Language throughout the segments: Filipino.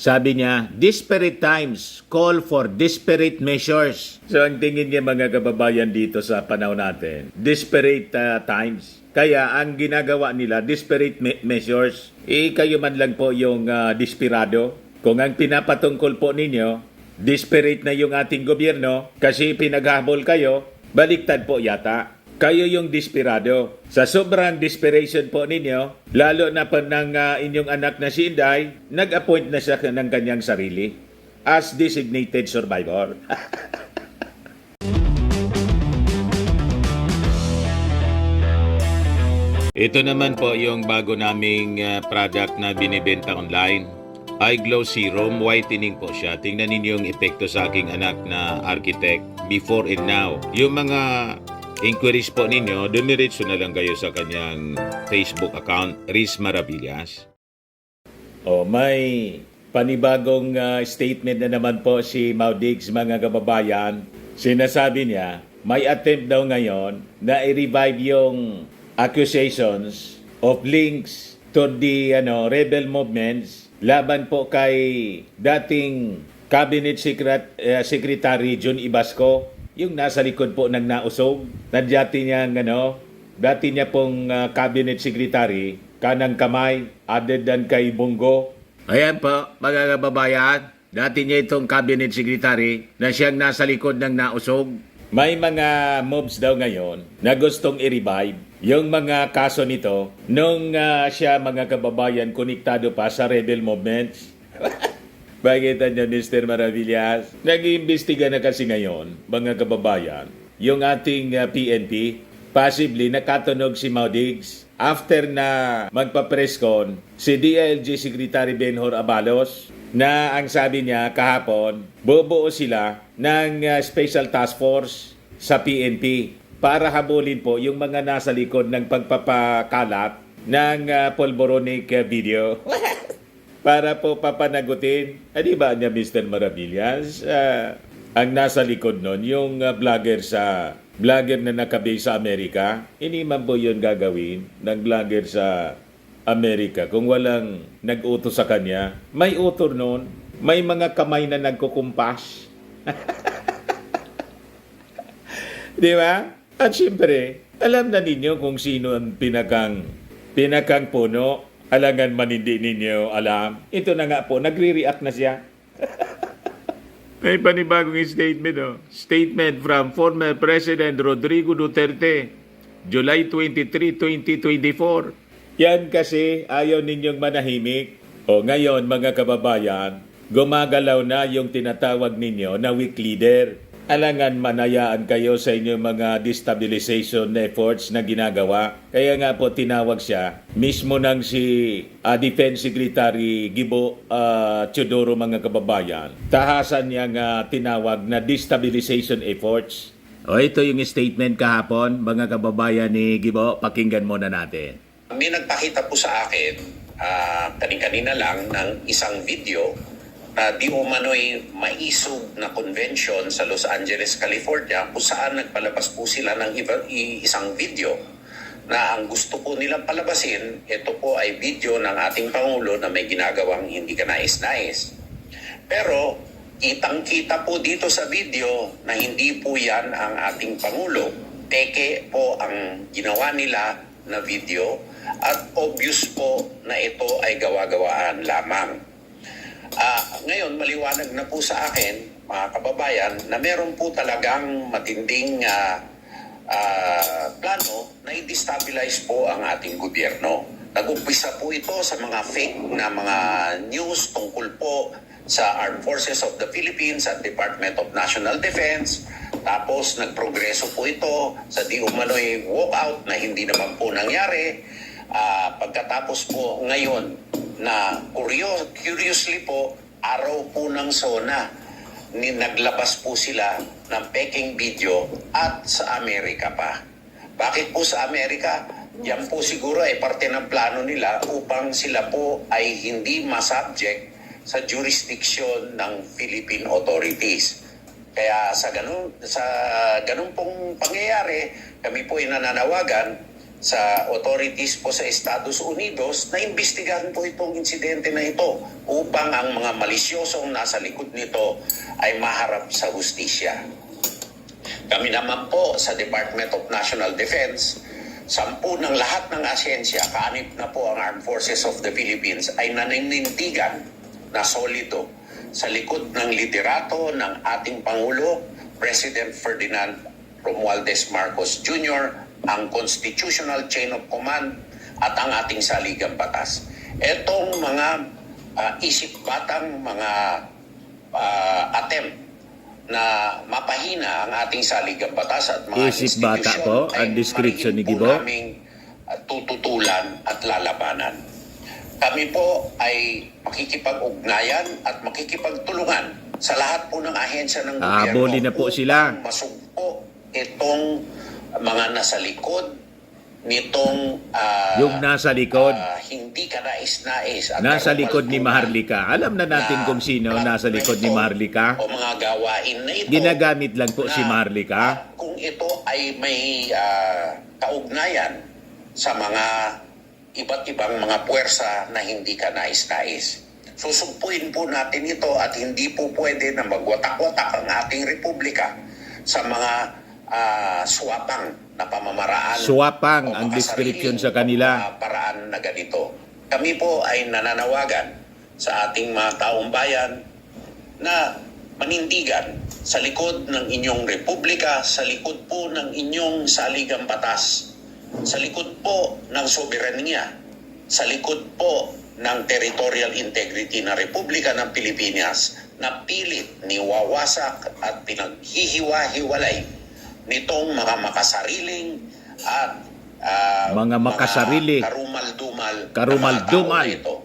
Sabi niya, desperate times call for desperate measures. So ang tingin niya mga kababayan dito sa panahon natin, desperate times. Kaya ang ginagawa nila, desperate measures. Kayo man lang po yung desperado. Kung ang pinapatungkol po ninyo, desperate na yung ating gobyerno kasi pinaghabol kayo, baliktad po yata. Kayo yung desperado. Sa sobrang desperation po ninyo, lalo na pa ng inyong anak na si Inday, nag-appoint na siya ng kanyang sarili as designated survivor. Ito naman po yung bago naming product na binibenta online. iGlow Serum Whitening po siya. Tingnan ninyo yung epekto sa aking anak na architect before and now. Yung mga inquiries po ninyo, dumiretso na lang kayo sa kanyang Facebook account, Riz Maravillas. May panibagong statement na naman po si Maudigs, mga kababayan. Sinasabi niya, may attempt daw ngayon na i-revive yung accusations of links to the rebel movements laban po kay dating Cabinet Secretary Jun Ibasco, yung nasa likod po ng nausog, na dati niya pong cabinet secretary, kanang kamay, other than kay Bongo. Ayan po, mga kababayan, dati niya itong cabinet secretary na siyang nasa likod ng nausog. May mga moves daw ngayon na gustong i-revive yung mga kaso nito nung siya, mga kababayan, konektado pa sa rebel movements. Bakit niyo, Mr. Maravillas? Nag-iimbestiga na kasi ngayon, mga kababayan, yung ating PNP, possibly nakatunog si Maudigs after na magpa-presscon si DILG Secretary Benhur Abalos na ang sabi niya kahapon, bubuo sila ng special task force sa PNP para habulin po yung mga nasa likod ng pagpapakalat ng polvoronic video. Para po papanagutin, di ba niya, Mr. Maravillas, ang nasa likod nun, yung vlogger na nakabase sa Amerika, hindi man po yun gagawin ng vlogger sa Amerika kung walang nag-utos sa kanya. May utor nun, may mga kamay na nagkukumpas. Di ba? At siyempre, alam na ninyo kung sino ang pinakang puno. Alangan man hindi ninyo alam. Ito na nga po, nagre-react na siya. May panibagong statement. Statement from former President Rodrigo Duterte, July 23, 2024. Yan kasi ayaw ninyong manahimik. Ngayon, mga kababayan, gumagalaw na yung tinatawag ninyo na weak leader. Alangan manayaan kayo sa inyong mga destabilization efforts na ginagawa. Kaya nga po tinawag siya mismo ng si Defense Secretary Gibo Teodoro, mga kababayan. Tahasan niya nga tinawag na destabilization efforts. Ito yung statement kahapon, mga kababayan ni Gibo. Pakinggan muna natin. May nagpakita po sa akin kanina lang ng isang video na di umano'y maisog na convention sa Los Angeles, California, kung saan nagpalabas po sila ng isang video na ang gusto po nilang palabasin, ito po ay video ng ating Pangulo na may ginagawang hindi kanais-nais. Pero kitang-kita po dito sa video na hindi po yan ang ating Pangulo. Peke po ang ginawa nila na video at obvious po na ito ay gawa-gawaan lamang. Ngayon, maliwanag na po sa akin, mga kababayan, na meron po talagang matinding plano na i-destabilize po ang ating gobyerno. Nag-umpisa po ito sa mga fake na mga news tungkol po sa Armed Forces of the Philippines at Department of National Defense. Tapos nagprogreso po ito sa di umano'y walkout na hindi naman po nangyari. Pagkatapos po ngayon na curiously po, araw po ng SONA, naglabas po sila ng peking video at sa Amerika pa. Bakit po sa Amerika? Yan po siguro ay parte ng plano nila upang sila po ay hindi masubject sa jurisdiction ng Philippine authorities. Kaya sa ganun pong pangyayari, kami po ay nananawagan sa authorities po sa Estados Unidos na imbestigahan po itong insidente na ito upang ang mga malisyosong nasa likod nito ay maharap sa hustisya. Kami naman po sa Department of National Defense, 10 ng lahat ng ahensya, 6 na po ang Armed Forces of the Philippines ay naninindigan na solido sa likod ng liderato ng ating Pangulo, President Ferdinand Romualdez Marcos Jr., ang constitutional chain of command at ang ating saligang batas. Etong mga isip-batang mga attempt na mapahina ang ating saligang batas at mga Isip-bata institusyon po ay ang description ni mariin po Gibo. naming tututulan at lalabanan. Kami po ay makikipag-ugnayan at makikipagtulungan sa lahat po ng ahensya ng gobyerno Hahabulin na po sila. upang masugpo itong mga nasa likod nitong Yung nasa likod. hindi ka nais-nais at Nasa likod ni karumal-dumal Maharlika. Alam na natin kung sino nasa likod ni Maharlika. o mga gawain na ito. Ginagamit lang po na, si Maharlika. kung ito ay may kaugnayan sa mga iba't ibang mga puwersa na hindi ka nais-nais. Susumpuin po natin ito at hindi po pwede na magwatak-watak ang ating republika sa mga swapang na pamamaraan. Swapang o ang mga description sariling sa kanila. paraan na ganito. Kami po ay nananawagan sa ating mga taong bayan na manindigan sa likod ng inyong republika, sa likod po ng inyong saligang batas, sa likod po ng soberanya, sa likod po ng territorial integrity ng Republika ng Pilipinas na pilit niwawasak at pinaghihiwa-hiwalay nitong mga makasariling at Mga makasarili. mga karumal-dumal Karumal-dumal. na mga tao ito.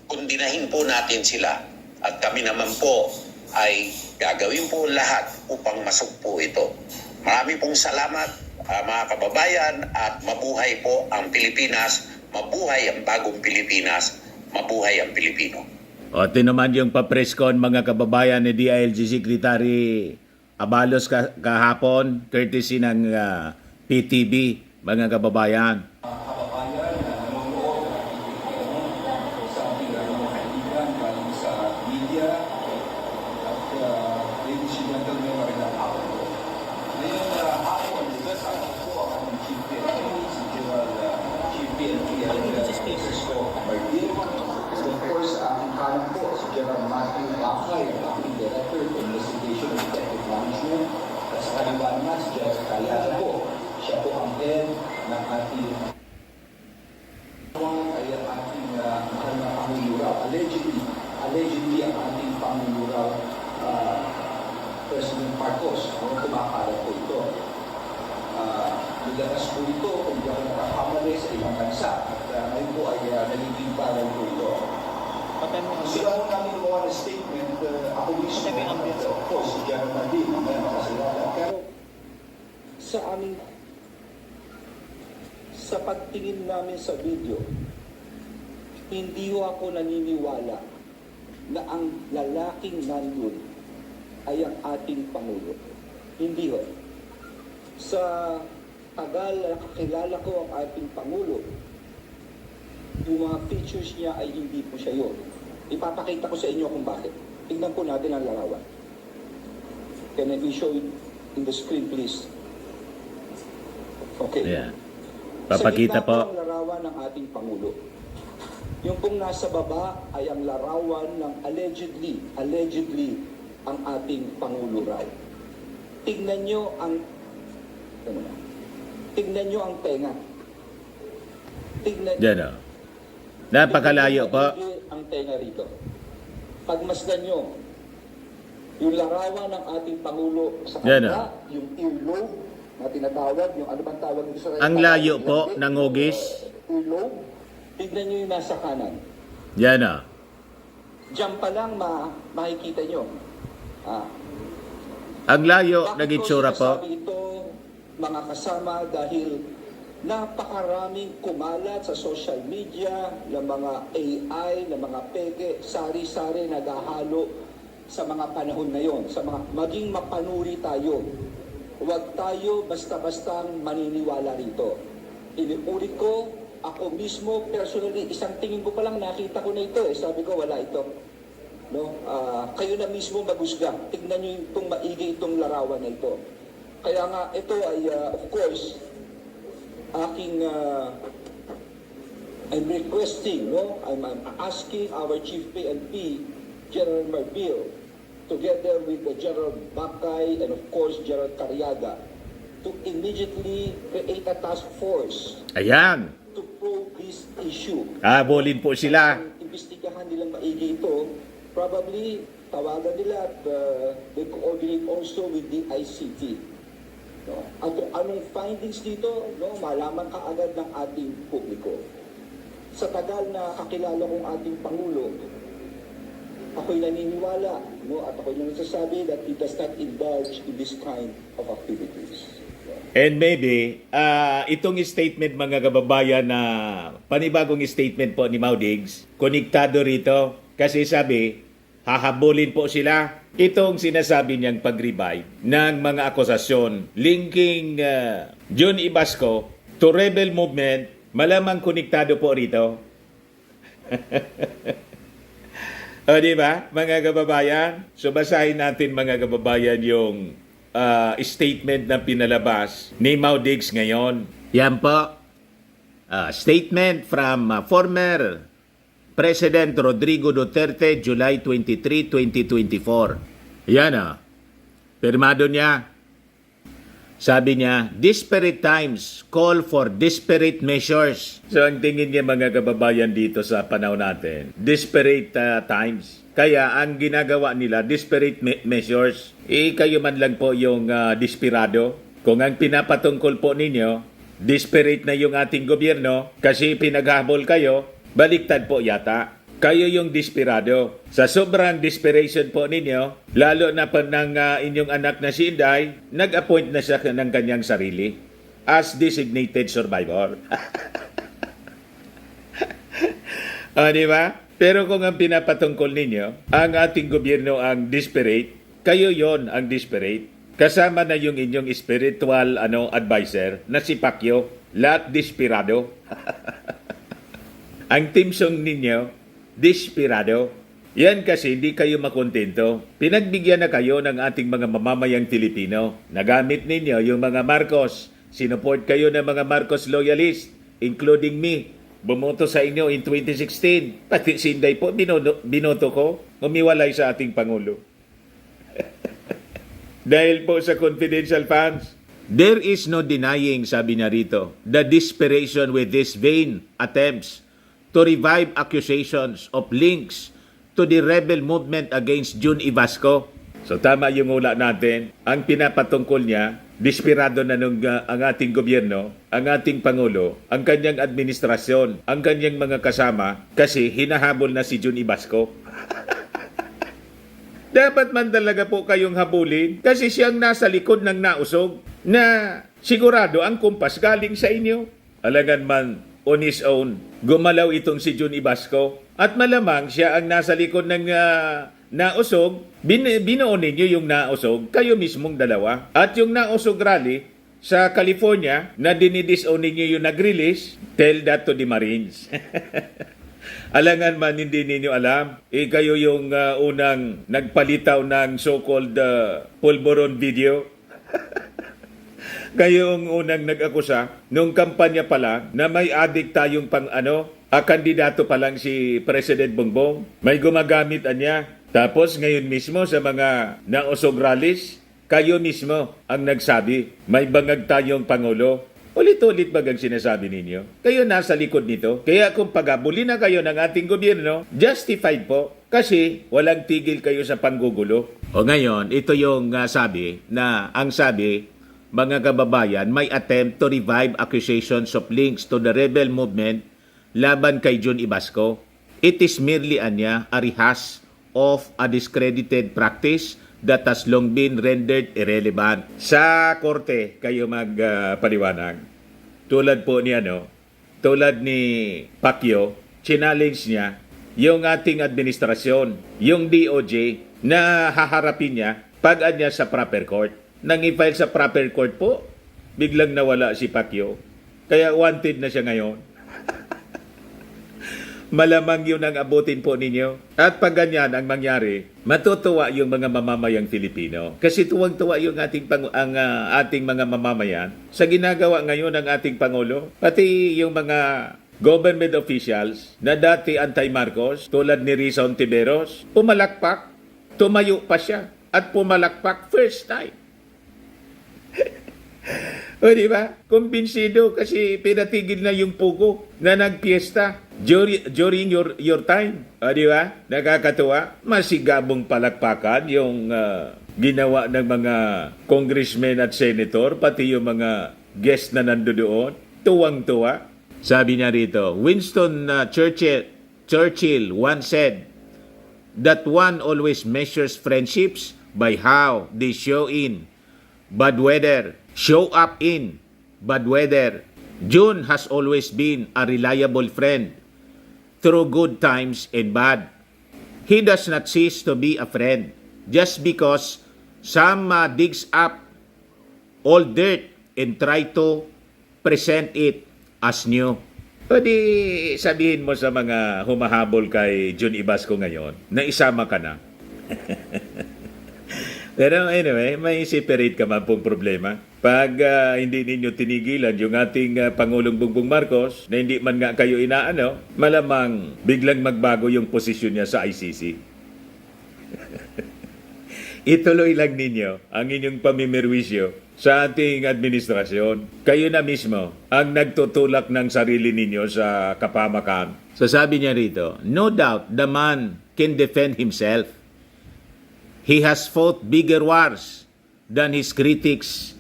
Kundinahin po natin sila at kami naman po ay gagawin po lahat upang masugpo ito. Marami pong salamat mga kababayan at mabuhay po ang Pilipinas, mabuhay ang bagong Pilipinas, mabuhay ang Pilipino. O, ito naman yung pa-presscon mga kababayan ni DILG Secretary Abalos kahapon, courtesy ng PTV, mga kababayan. Kababayan na nanonood sa ating mga kaibigan galing sa media at ladies and gentlemen, magandang hapon po. Ngayong hapon, kasama po ang ating Chief PNP, si General Chief PNP Francisco Martin. So of course, aking kanan po si General Matthew Bakay, aking Director of Investigation and Detective Management. At sa kaliwa naman si General Kayana po. Siya po ang head ng ating ay ang ating mahal na panguluraw. Allegedly ang ating panguluraw President Marcos. Kumakalat po ito. Nilakas po ito kung di ako nakakamali sa ibang bansa. At ngayon po ay nagiging parang po ito. Sila po namin gumawa ng statement. Ako mismo, of course, si General Madin, may makasilala. Pero sa aming sa pagtingin namin sa video, hindi ho ako naniniwala na ang lalaking nandun ay ang ating Pangulo. Hindi ho. Sa tagal na kakilala ko ang ating Pangulo, yung mga features niya ay hindi po siya yun. Ipapakita ko sa inyo kung bakit. Tingnan po natin ang larawan. Can I show it in the screen, please? Okay. Yeah. Papakita Sa gitna po. ang larawan ng ating Pangulo. Yung pong nasa baba ay ang larawan ng allegedly ang ating Pangulo raw. Tignan nyo ang tenga. Yan o. Napakalayo po. Ang tenga rito. Pagmasdan nyo, yung larawan ng ating Pangulo sa Yan kanila, yung earlobe na tinatawag, yung ano bang tawag dito sa Ang layo po ng hugis. earlobe. Tignan nyo yung nasa kanan. Yan o. Diyan pa lang makikita nyo. Ang layo Bakit ng ko itsura po. sinasabi ito, mga kasama, dahil napakaraming kumalat sa social media ng mga AI, ng mga peke, sari-sari naghahalo sa mga panahon na yon, sa mga maging mapanuri tayo. Huwag tayo basta-bastang maniniwala rito. Iniulit ko, ako mismo, personally, isang tingin ko pa lang nakita ko na ito eh. Sabi ko, wala ito. No? Kayo na mismo maghusga. Tignan nyo itong maigi itong larawan na ito. Kaya nga, ito ay, of course, I'm requesting, no? I'm asking our Chief PNP, General Marbil, together with the General Bakay and of course General Cariaga, to immediately create a task force Ayan. to probe this issue. Habulin po sila. Imbestigahan nilang maigi ito. Probably, tawagan nila at they coordinate also with the ICT. No? At kung anong findings dito, no, malaman kaagad ng ating publiko. Sa tagal na kakilala kong ating Pangulo, ako'y naniniwala, no, at ako'y nagsasabi that he does not indulge in this kind of activities. And maybe, itong statement mga kababayan na panibagong statement po ni Maudigs, konektado rito kasi sabi, hahabulin po sila. Itong sinasabi niyang pag-revive ng mga akusasyon linking John Ibasco to rebel movement, malamang konektado po rito. O di ba, mga kababayan? So basahin natin mga kababayan yung statement na pinalabas ni Maudigs ngayon. Yan po. Statement from former President Rodrigo Duterte, July 23, 2024. Yan Pirmado niya. Sabi niya, disparate times call for disparate measures. So ang tingin niya mga kababayan dito sa panahon natin, disparate times. Kaya ang ginagawa nila, disparate measures. Kayo man lang po yung desperado. Kung ang pinapatungkol po ninyo, disparate na yung ating gobyerno kasi pinaghabol kayo, baliktad po yata. Kayo yung desperado. Sa sobrang desperation po ninyo, lalo na pa ng inyong anak na si Inday, nag-appoint na siya ng kanyang sarili as designated survivor. Di ba? Pero kung ang pinapatungkol ninyo, ang ating gobyerno ang desperate, kayo yon ang desperate. Kasama na yung inyong spiritual advisor na si Pacquiao, lahat desperado. Ang team song ninyo, desperado. Yan kasi hindi kayo makontento. Pinagbigyan na kayo ng ating mga mamamayang Pilipino. Nagamit ninyo yung mga Marcos. Sinuport kayo ng mga Marcos loyalist, including me. Bumoto sa inyo in 2016. Pati si Inday po, binoto ko. Umiwalay sa ating Pangulo. Dahil po sa confidential funds. There is no denying, sabi niya rito, the desperation with these vain attempts to revive accusations of links to the rebel movement against Jun Ibasco. So tama yung ula natin. Ang pinapatungkol niya, desperado na ang ating gobyerno, ang ating Pangulo, ang kanyang administrasyon, ang kanyang mga kasama kasi hinahabol na si Jun Ibasco. Dapat man talaga po kayong habulin kasi siyang nasa likod ng nausog na sigurado ang kumpas galing sa inyo. Alangan man on his own, gumalaw itong si Jun Ibasco at malamang siya ang nasa likod ng nausog. Binuo ninyo yung nausog, kayo mismong dalawa. At yung nausog rally sa California na dinidisown ninyo yung nag-release, tell that to the Marines. Alangan man hindi ninyo alam, kayo yung unang nagpalitaw ng so-called pulburon video. Kayo ang unang nag-akusa nung kampanya pa lang na may adik tayong kandidato pa lang si President Bongbong. May gumagamit niya. Tapos ngayon mismo sa mga nausog rallies, kayo mismo ang nagsabi, may bangag tayong Pangulo. Ulit-ulit bagang sinasabi ninyo? Kayo nasa likod nito. Kaya kung pagabuli na kayo ng ating gobyerno, justified po. Kasi walang tigil kayo sa panggugulo. O ngayon, ito yung ang sabi, mga kababayan, may attempt to revive accusations of links to the rebel movement laban kay Jun Ibasco. It is merely a rehash of a discredited practice that has long been rendered irrelevant. Sa korte, kayo magpaliwanag. Tulad po tulad ni Pacquiao, challenge niya yung ating administrasyon, yung DOJ, na haharapin niya pag-anya sa proper court. Nang i-file sa proper court po, biglang nawala si Pacquiao. Kaya wanted na siya ngayon. Malamang yun ang abutin po ninyo. At pag ganyan ang mangyari, matutuwa yung mga mamamayang Filipino. Kasi tuwang-tuwa yung ating mga mamamayan sa ginagawa ngayon ng ating Pangulo. Pati yung mga government officials na dati anti-Marcos, tulad ni Risa Ontiveros, pumalakpak, tumayo pa siya, at pumalakpak first time. O di ba? Kumbinsido kasi pinatigil na yung pugo na nagpiesta during your time. O di ba? Nakakatuwa. Masigabong palakpakan yung ginawa ng mga congressmen at senator, pati yung mga guest na nandoon. Tuwang-tuwa. Sabi niya rito, Winston Churchill once said that one always measures friendships by how they show up in bad weather. June has always been a reliable friend through good times and bad. He does not cease to be a friend just because some digs up old dirt and try to present it as new. O di sabihin mo sa mga humahabol kay Jun Ibasco ngayon na isama ka na. Pero anyway, may separate ka man pong problema. Pag hindi ninyo tinigilan yung ating Pangulong Bongbong Marcos na hindi man nga kayo inaano, malamang biglang magbago yung posisyon niya sa ICC. Ituloy lang ninyo ang inyong pamimirwisyo sa ating administrasyon. Kayo na mismo ang nagtutulak ng sarili ninyo sa kapamakan. So sabi niya rito, no doubt the man can defend himself. He has fought bigger wars than his critics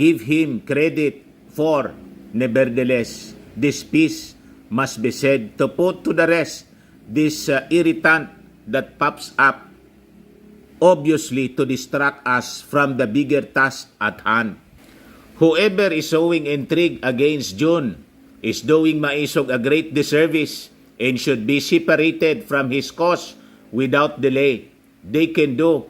give him credit for. Nevertheless, this piece must be said to put to the rest this irritant that pops up, obviously to distract us from the bigger task at hand. Whoever is showing intrigue against June is doing Maisog a great disservice and should be separated from his cause without delay. They can do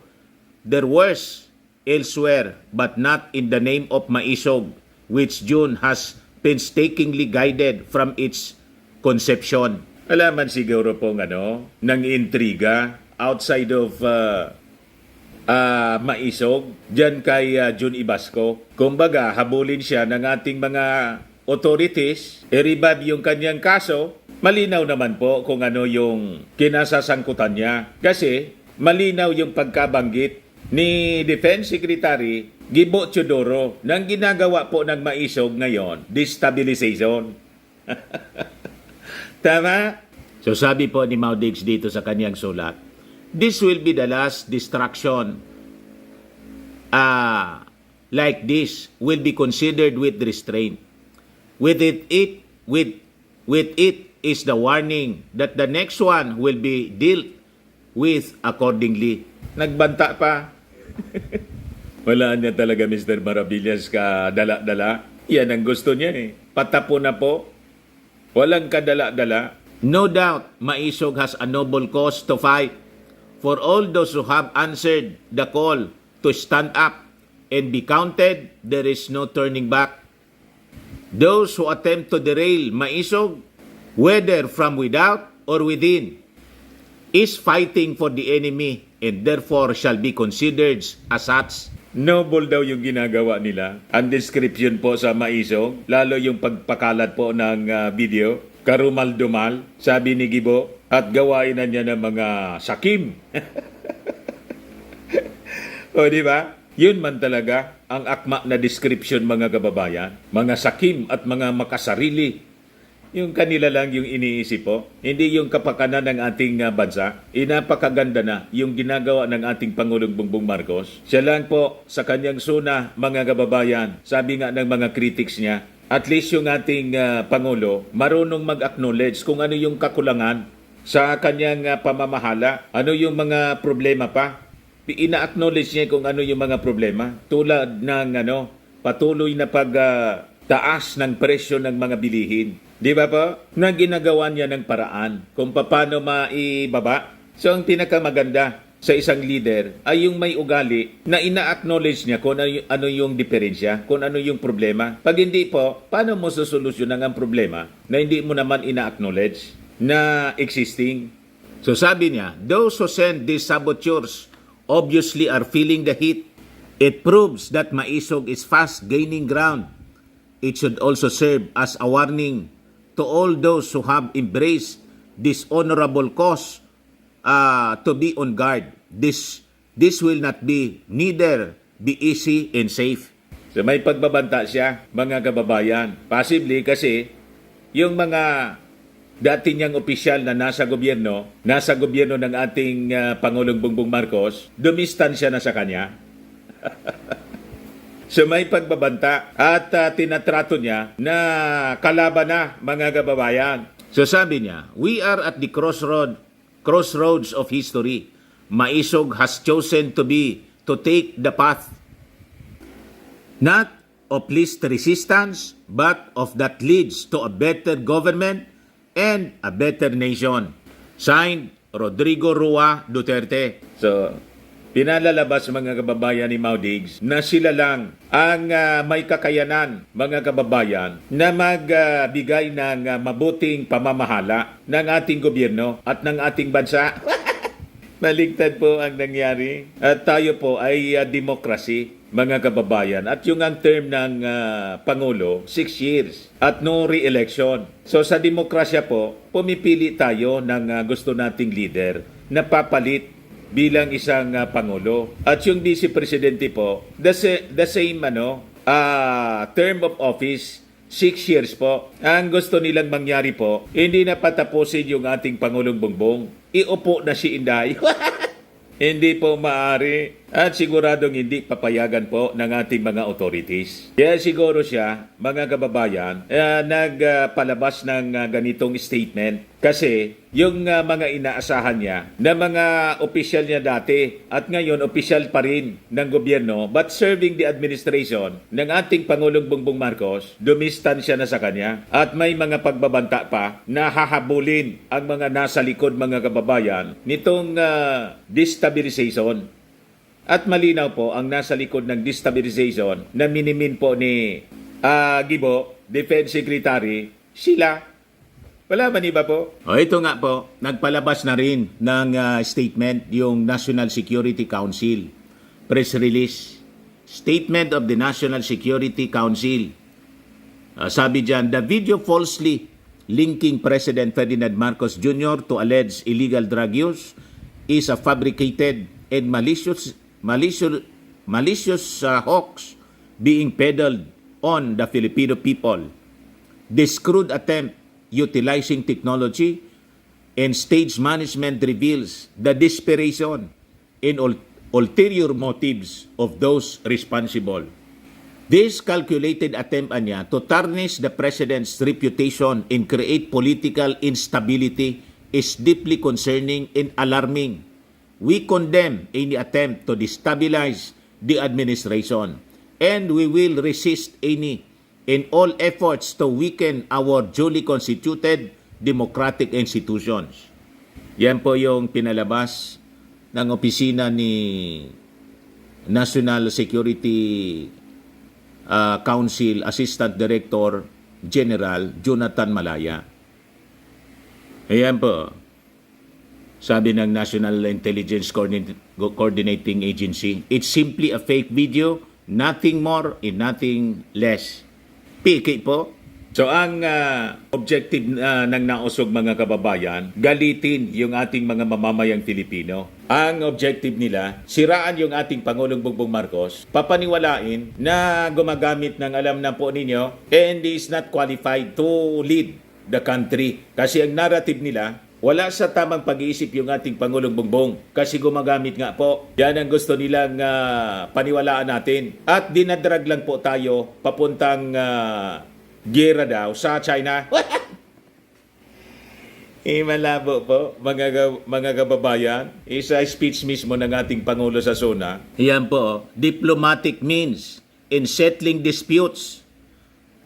their worst elsewhere, but not in the name of Maisog, which June has painstakingly guided from its conception. Alaman siguro pong ng intriga outside of Maisog, dyan kay Jun Ibasco. Kumbaga, habulin siya ng ating mga authorities, i-revive yung kanyang kaso. Malinaw naman po kung ano yung kinasasangkutan niya. Kasi malinaw yung pagkabanggit ni Defense Secretary Gibo Teodoro ng ginagawa po ng Maisog ngayon, destabilization. Tama? So sabi po ni Maudigs dito sa kanyang sulat, this will be the last distraction like this will be considered with restraint. With it is the warning that the next one will be dealt with accordingly. Nagbanta pa. Wala niya talaga Mr. Maravillas ka dala-dala. Yan ang gusto niya eh. Patapo na po. Walang kadala-dala. No doubt, Maisog has a noble cause to fight. For all those who have answered the call to stand up and be counted, there is no turning back. Those who attempt to derail Maisog, whether from without or within, is fighting for the enemy and therefore shall be considered as such. Noble daw yung ginagawa nila. Ang description po sa Maisog, lalo yung pagpakalat po ng video, karumal-dumal, sabi ni Gibo, at gawain na niya ng mga sakim. O di ba? Yun man talaga ang akma na description mga kababayan. Mga sakim at mga makasarili. Yung kanila lang yung iniisip po. Hindi yung kapakanan ng ating bansa. Inapakaganda na yung ginagawa ng ating Pangulong Bongbong Marcos. Siya lang po sa kanyang suna, mga kababayan, sabi nga ng mga critics niya, at least yung ating Pangulo marunong mag-acknowledge kung ano yung kakulangan sa kanyang pamamahala. Ano yung mga problema pa. Ina-acknowledge niya kung ano yung mga problema. Tulad ng patuloy na pagtaas ng presyo ng mga bilihin. Di ba po? Na ginagawa niya ng paraan kung paano maibaba. So ang pinakamaganda, sa isang leader ay yung may ugali na ina-acknowledge niya kung ano yung diferensya, kung ano yung problema. Pag hindi po, paano mo susolusyonan ang problema na hindi mo naman ina-acknowledge na existing? So sabi niya, those who send these saboteurs obviously are feeling the heat. It proves that Maisog is fast gaining ground. It should also serve as a warning to all those who have embraced this honorable cause to be on guard. This will not be neither be easy and safe. So may pagbabanta siya, mga kababayan. Possibly kasi yung mga dati niyang opisyal na nasa gobyerno ng ating Pangulong Bongbong Marcos, dumistansya na sa kanya. So may pagbabanta at tinatrato niya na kalaban na, mga kababayan. So sabi niya, we are at the crossroads of history. Maisog has chosen to take the path not of least resistance, but of that leads to a better government and a better nation. Signed, Rodrigo Rua Duterte. So, pinalalabas mga kababayan ni Maudigs na sila lang ang may kakayanan, mga kababayan, na magbigay ng mabuting pamamahala ng ating gobyerno at ng ating bansa. Maligtad po ang nangyari. At tayo po ay demokrasi, mga kababayan. At yung ang term ng Pangulo, 6 years at no re-election. So sa demokrasya po, pumipili tayo ng gusto nating leader na papalit bilang isang Pangulo. At yung Vice Presidente po, the same term of office, 6 years po. Ang gusto nilang mangyari po, hindi na patapusin yung ating Pangulong Bongbong. Iupo na si Inday. Hindi po maaari at siguradong hindi papayagan po ng ating mga authorities. Kaya siguro siya, mga kababayan, nagpalabas ng ganitong statement kasi yung mga inaasahan niya na mga opisyal niya dati at ngayon opisyal pa rin ng gobyerno but serving the administration ng ating Pangulong Bongbong Marcos, dumistansya na sa kanya at may mga pagbabanta pa na hahabulin ang mga nasa likod, mga kababayan, nitong destabilization. At malinaw po ang nasa likod ng destabilization na minimin po ni Gibo, Defense Secretary, sila. Wala ba iba po? O ito nga po, nagpalabas na rin ng statement yung National Security Council. Press release. Statement of the National Security Council. Sabi dyan, the video falsely linking President Ferdinand Marcos Jr. to alleged illegal drug use is a fabricated and malicious hoax being peddled on the Filipino people. This crude attempt utilizing technology and stage management reveals the desperation and ulterior motives of those responsible. This calculated attempt niya to tarnish the president's reputation and create political instability is deeply concerning and alarming. We condemn any attempt to destabilize the administration, and we will resist any and all efforts to weaken our duly constituted democratic institutions. Yan po yung pinalabas ng opisina ni National Security Council Assistant Director General Jonathan Malaya. Ayan po. Sabi ng National Intelligence Coordinating Agency, it's simply a fake video, nothing more and nothing less. Piki po. So ang objective ng nausog, mga kababayan, galitin yung ating mga mamamayang Pilipino. Ang objective nila, siraan yung ating Pangulong Bongbong Marcos, papaniwalain na gumagamit ng alam na po ninyo and is not qualified to lead the country. Kasi ang narrative nila, wala sa tamang pag-iisip yung ating Pangulong Bongbong kasi gumagamit nga po. Yan ang gusto nilang paniwalaan natin. At dinadrag lang po tayo papuntang gera daw sa China. Malabo po, mga kababayan. Isa speech mismo ng ating Pangulo sa SONA. Yan po, diplomatic means in settling disputes.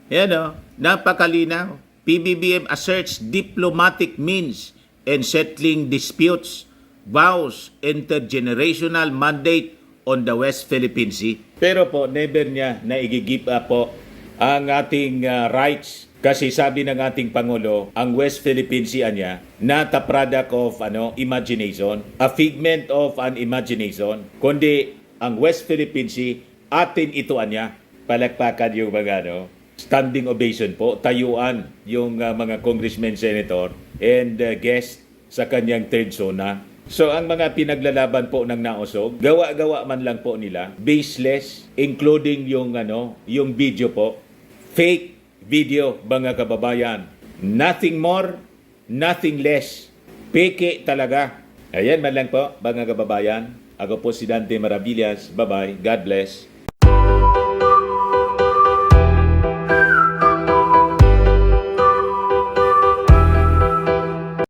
Yan o, napakalinaw. PBBM asserts diplomatic means and settling disputes vows intergenerational mandate on the West Philippine Sea. Pero po, never niya na i-give up po ang ating rights. Kasi sabi ng ating Pangulo, ang West Philippine Sea niya, not a product of imagination, a figment of an imagination, kundi ang West Philippine Sea, atin ito niya. Palakpakan yung mga standing ovation po, tayuan yung mga congressmen, senator, and guest sa kanyang third zona. So ang mga pinaglalaban po ng nausog, gawa-gawa man lang po nila, baseless, including yung yung video po, fake video mga kababayan. Nothing more, nothing less. Peke talaga. Ayan man lang po mga kababayan. Ako po si Dante Maravillas. Bye-bye. God bless.